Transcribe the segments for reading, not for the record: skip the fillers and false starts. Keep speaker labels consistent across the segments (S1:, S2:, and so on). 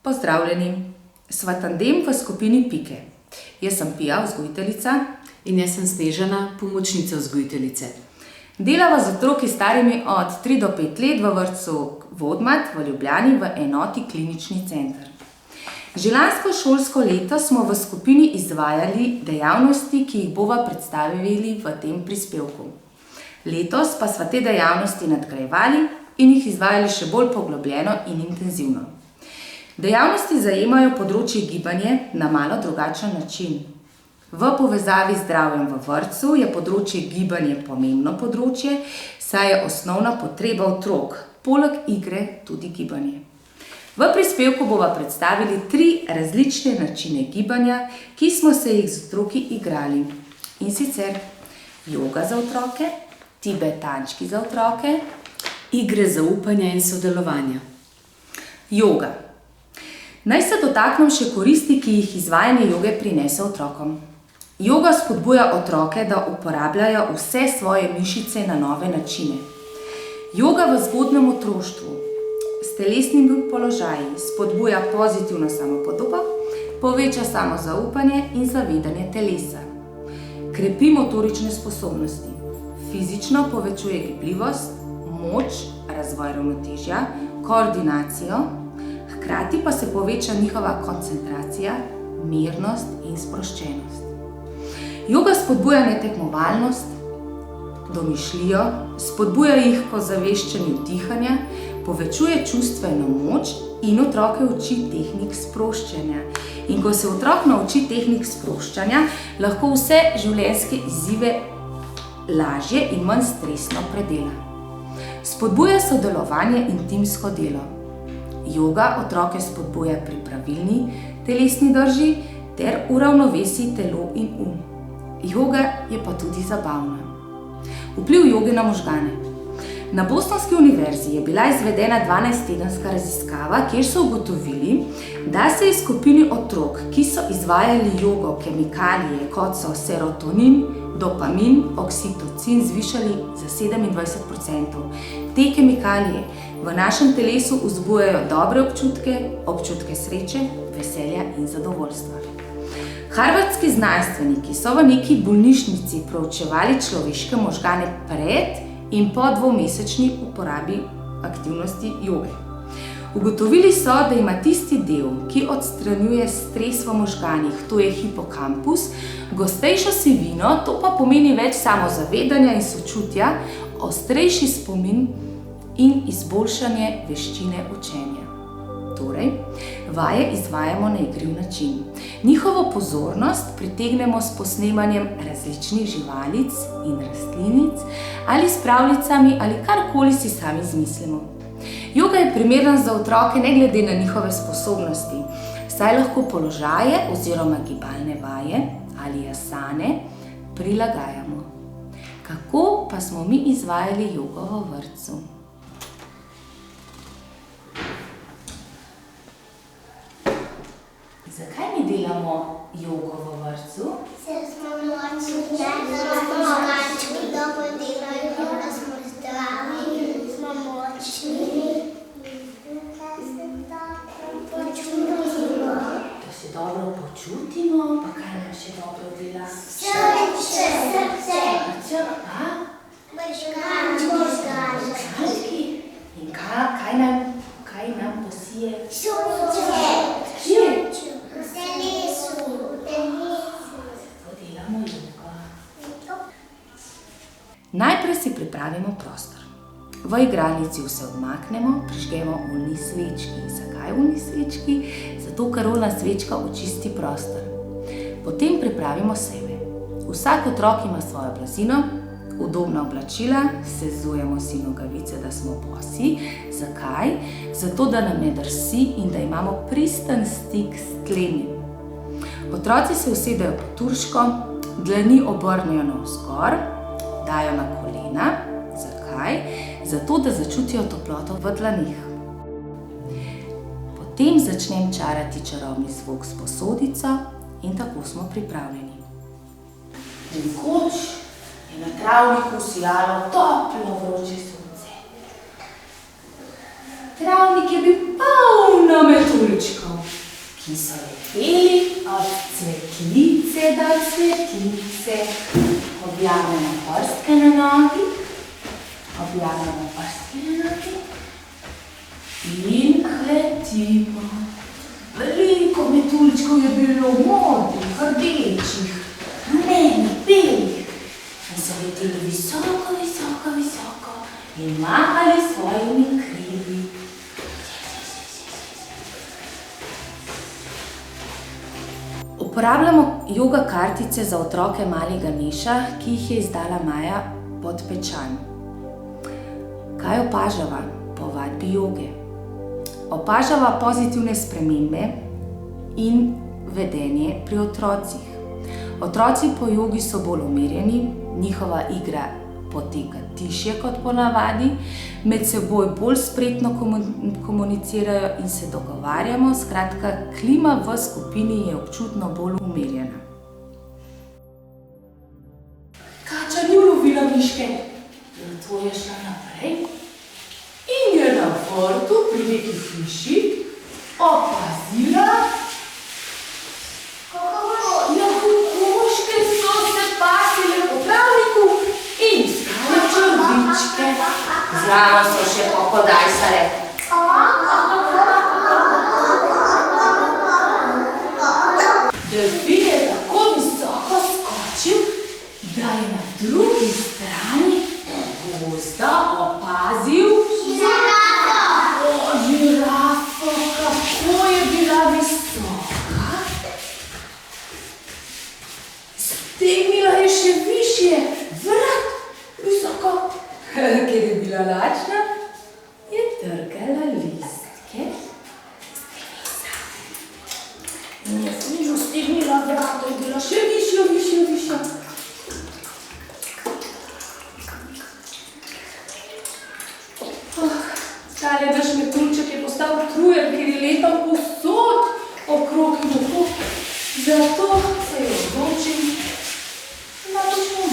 S1: Pozdravljeni, sva tandem v skupini Pike. Jaz sem Pija, vzgojiteljica.
S2: In jaz sem Snežana, pomočnica vzgojiteljice.
S1: Delava z otroki starimi od 3 do 5 let v vrtcu Vodmat v Ljubljani v enoti Klinični center. Že lansko šolsko leto smo v skupini izvajali dejavnosti, ki jih bova predstavili v tem prispevku. Letos pa sva te dejavnosti nadgrajevali in jih izvajali še bolj poglobljeno in intenzivno. Dejavnosti zajemajo področje gibanja na malo drugačen način. V povezavi z zdravjem v vrtcu je področje gibanja pomembno področje, saj je osnovna potreba otrok, poleg igre tudi gibanje. V prispevku bova predstavili 3 različne načine gibanja, ki smo se jih z otroki igrali. In sicer joga za otroke, tibetančki za otroke,
S2: Igre zaupanja in sodelovanja.
S1: Joga. Naj se dotaknem še koristi, ki jih izvajanje joge prinese otrokom. Joga spodbuja otroke, da uporabljajo vse svoje mišice na nove načine. Joga v zgodnjem otroštvu s telesnimi položaji spodbuja pozitivno samopodobo, poveča samozaupanje in zavedanje telesa. Krepi motorične sposobnosti, fizično povečuje gibljivost, moč, razvoj ravnotežja, koordinacijo, hkrati pa se poveča njihova koncentracija, mirnost in sproščenost. Joga spodbuja netekmovalnost, domišljijo, spodbuja jih k ozaveščanju dihanja, povečuje čustveno moč in otroke uči tehnik sproščanja. In ko se otrok nauči tehnik sproščanja, lahko vse življenjske izzive lažje in manj stresno predela. Spodbuja sodelovanje in timsko delo. Joga otroke spodbuja pri pravilni telesni drži ter uravnovesi telo in Joga je pa tudi zabavna. Vpliv joge na možgane. Na Bostonski univerzi je bila izvedena 12-tedenska raziskava, kjer so ugotovili, da se je skupini otrok, ki so izvajali jogo, kemikalije, kot so serotonin, dopamin, oksitocin, zvišali za 27%. Te kemikalije v našem telesu vzbujajo dobre občutke, občutke sreče, veselja in zadovoljstva. Harvardski znanstveniki so v neki bolnišnici proučevali človeške možgane pred in po 2-mesečni uporabi aktivnosti joge. Ugotovili so, da ima tisti del, ki odstranjuje stres v možganih, to je hipokampus, gostejšo sivino, to pa pomeni več samozavedanja in sočutja, ostrejši spomin in izboljšanje veščine učenja. Torej, vaje izvajamo na igriv način. Njihovo pozornost pritegnemo s posnemanjem različnih živalic in rastlinic ali s pravljicami ali karkoli si sami izmislimo. Joga je primerna za otroke ne glede na njihove sposobnosti, saj lahko položaje oziroma gibalne vaje ali asane prilagajamo. Kako pa smo mi izvajali jogo v vrtcu? Zakaj mi delamo jogo v vrtcu?
S3: Ker smo močni, da smo močni, dobro delajo, da smo zdravi, smo močni. Da se dobro počutimo.
S1: Da se dobro počutimo, pa kaj nam še dobro dela?
S3: Srce.
S1: Srce, a?
S3: Možgančki.
S1: In kaj nam posije?
S3: Srce.
S1: Najprej si pripravimo prostor. V igralnici vse odmaknemo, prižgemo oljni svečki. Zakaj oljni svečki? Zato, ker oljna svečka očisti prostor. Potem pripravimo sebe. Vsak otrok ima svojo blazino, udobna oblačila, sezujemo si nogavice, da smo bosi. Zakaj? Zato, da nam ne drsi in da imamo pristen stik s tlenim. Otroci se usedejo po turško, dlani obrnejo navzgor, dajo na kolena. Zakaj? Zato, da začutijo toploto v dlanih. Potem začnem čarati čarobni zvok s posodico in tako smo pripravljeni. Nekoč je na travniku sijalo toplo vroče sonce. Travnik je bil poln metuljčkov. cvetice. Objavljamo prstke na nogi. Objavljamo prstke na nogi. In letimo. Veliko metuljčkov je bilo modrih, rdečih, rumenih, belih. In so leteli visoko, visoko, visoko in mahali svojimi krili. Uporabljamo joga kartice za otroke malega Neša, ki jih je izdala Maja Podpečan. Kaj opažava po vadbi joge? Opažava pozitivne spremembe in vedenje pri otrocih. Otroci po jogi so bolj umirjeni, njihova igra poteka tišje kot ponavadi, med seboj bolj spretno komunicirajo in se dogovarjamo, skratka, klima v skupini je občutno bolj umirjena. Kača ni ulovila miške, zato je šla naprej in je na vrtu pri neki hiši opazila, kokoške so se pasile po travniku in iskale črvičke. Zraven so še pokodajsale. Delfin je tako visoko skočil, da je na drugi strani gozda opazil žirafo, kako je bila visoka. Stegnila je še višje, vrat visoko. Ker je bila lačna, je trgala listke in je snižno stegnila vrat, je bila še višja, višja, višja. Tale naš metuljček je postal utrujen, ker je letal povsod okrog in okrog. Zato se je odločil, da bo šel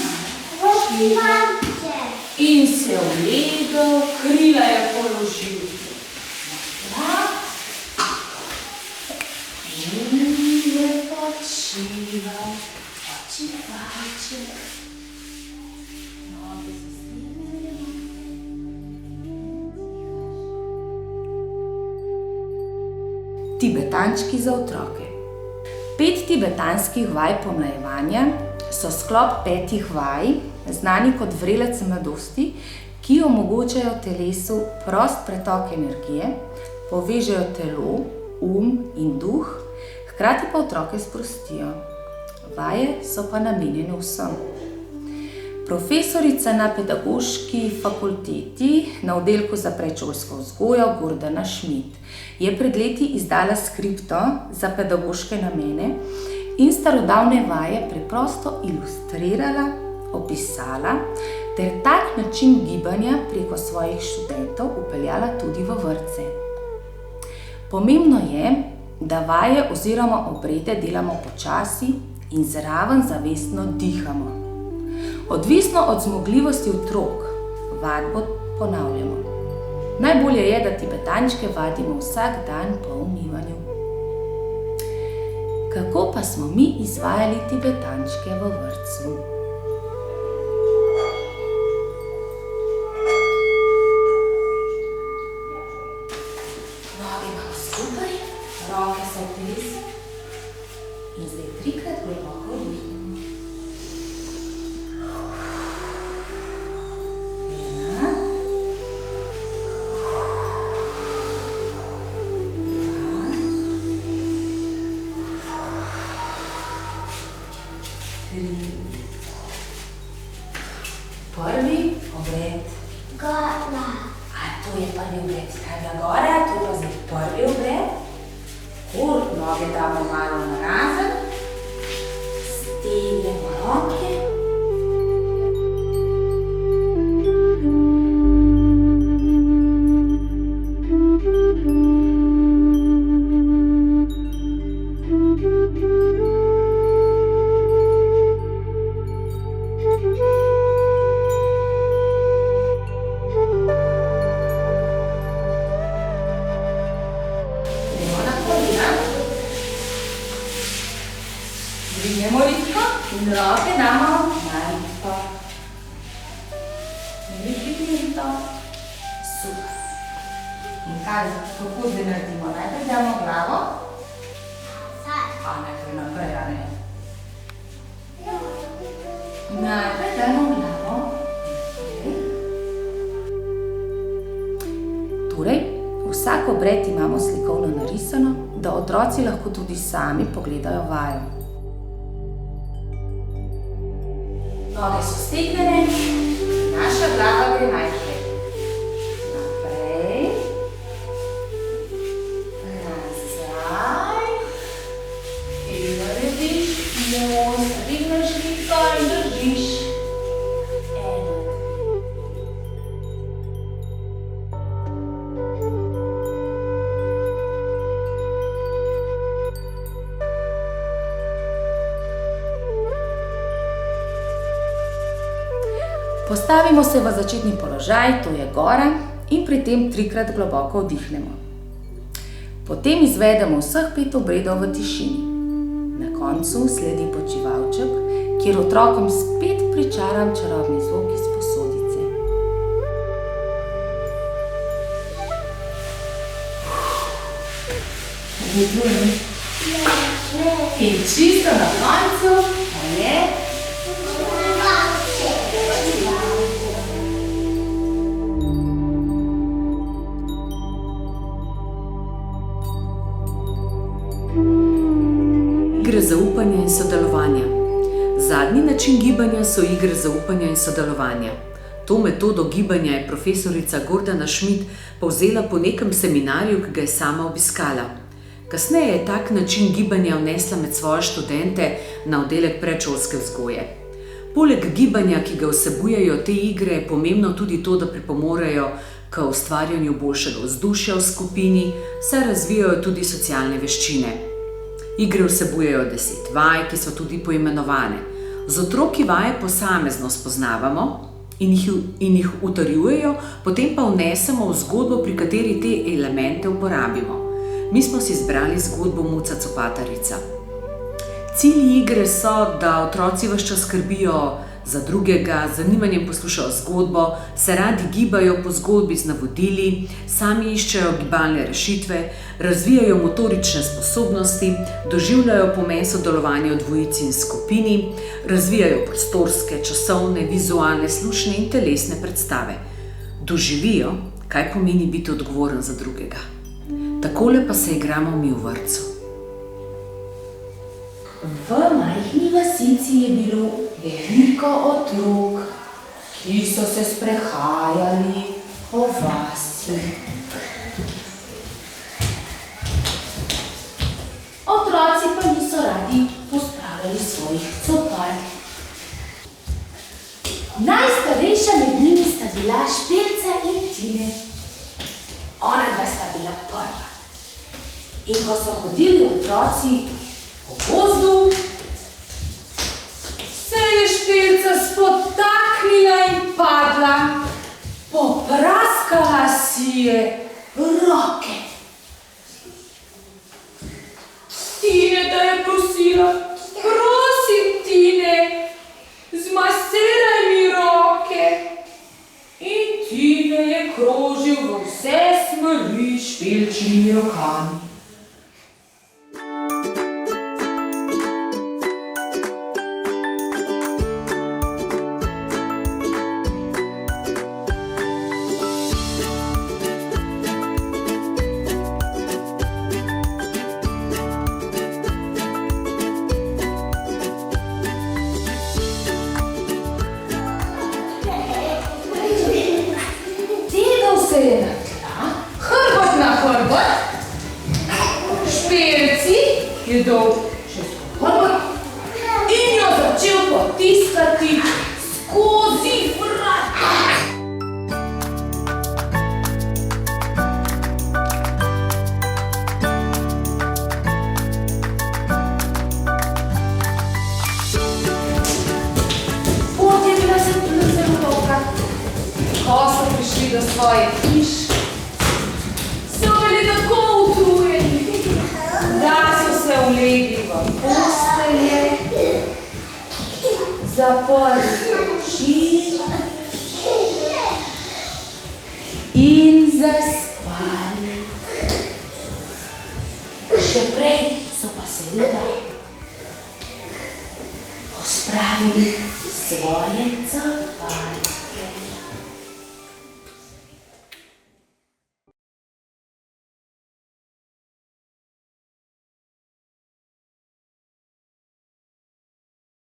S1: malo in se ulegel, krila je položil na tla in je počival, počivalček. Tibetančki za otroke. 5 tibetanskih vaj pomlajevanja so sklop 5 vaj, znani kot vrelec mladosti, ki omogočajo telesu prost pretok energije, povežejo telo, in duh, hkrati pa otroke sprostijo. Vaje so pa namenjene vsem. Profesorica na pedagoški fakulteti na oddelku za predšolsko vzgojo Gordana Schmidt je pred leti izdala skripto za pedagoške namene in starodavne vaje preprosto ilustrirala, opisala ter tak način gibanja preko svojih študentov vpeljala tudi v vrtce. Pomembno je, da vaje oziroma obrede delamo počasi in zraven zavestno dihamo. Odvisno od zmogljivosti otrok, vadbo ponavljamo. Najbolje je, da tibetančke vadimo vsak dan po umivanju. Kako pa smo mi izvajali tibetančke v vrtcu? Noge imamo skupaj, roke so v telesu in zdaj 3-krat globoko vdihnemo. Prvi obred.
S3: Gora.
S1: A to je prvi obred. Kaj je gora, to je pa zdaj prvi obred. Noge damo malo narazen. Stegnemo roke. Dvignemo ritko. In roke damo na lipo. Lipo. Super. In kaj, kako zdaj naredimo? Najprej damo glavo. A najprej naprej, a ne? Najprej damo glavo. Torej, vsak obred imamo slikovno narisano, da otroci lahko tudi sami pogledajo vajo. Noge so stegnjene, naša glava gre najprej. Naprej. Nazaj. In narediš nos, dvigneš liko in držiš. Postavimo se v začetni položaj, to je gora, in pri tem 3-krat globoko vdihnemo. Potem izvedemo vseh 5 obredov v tišini. Na koncu sledi počivalček, kjer otrokom spet pričaram čarobni zvok iz posodice. In čisto na koncu je
S2: igre zaupanja in sodelovanja. Zadnji način gibanja so igre zaupanja in sodelovanja. To metodo gibanja je profesorica Gordana Schmidt povzela po nekem seminarju, ki ga je sama obiskala. Kasneje je tak način gibanja vnesla med svoje študente na oddelek predšolske vzgoje. Poleg gibanja, ki ga vsebujejo te igre, je pomembno tudi to, da pripomorejo k ustvarjanju boljšega vzdušja v skupini, saj razvijajo tudi socialne veščine. Igre vsebujejo 10 vaj, ki so tudi poimenovane. Z otroki vaje posamezno spoznavamo in jih utrjujejo, potem pa vnesemo v zgodbo, pri kateri te elemente uporabimo. Mi smo si izbrali zgodbo Muca Copatarica. Cilji igre so, da otroci ves čas skrbijo za drugega, z zanimanjem poslušajo zgodbo, se radi gibajo po zgodbi z navodili, sami iščejo gibalne rešitve, razvijajo motorične sposobnosti, doživljajo pomen sodelovanja v dvojici in skupini, razvijajo prostorske, časovne, vizualne, slušne in telesne predstave. Doživijo, kaj pomeni biti odgovoren za drugega. Takole pa se igramo mi v vrtcu.
S1: V majhni vasici je bilo veliko otrok, ki so se sprehajali po vasi. Otroci pa niso radi pospravljali svojih copal. Najstarejša med njimi sta bila Špilca in Tine. Onadva sta bila prva. In ko so hodili otroci po gozdu, se je Špilca spotaknila in padla. Popraskala si je roke. Tine da je prosila: prosim, Tine, zmasiraj mi roke. In Tine je krožil v vse smeri s Špilčinimi rokami. Se je na tla, hrbot na hrbot, Špilci je dal čez hrbot in jo začel potiskati skozi vrata. Pot je bila zelo dolga. Ko so prišli do svoje hiš, so bili tako utrujeni, da so se ulegli v postelje zaprli oči in zaspali. Še prej so pa seveda pospravili svoje copate.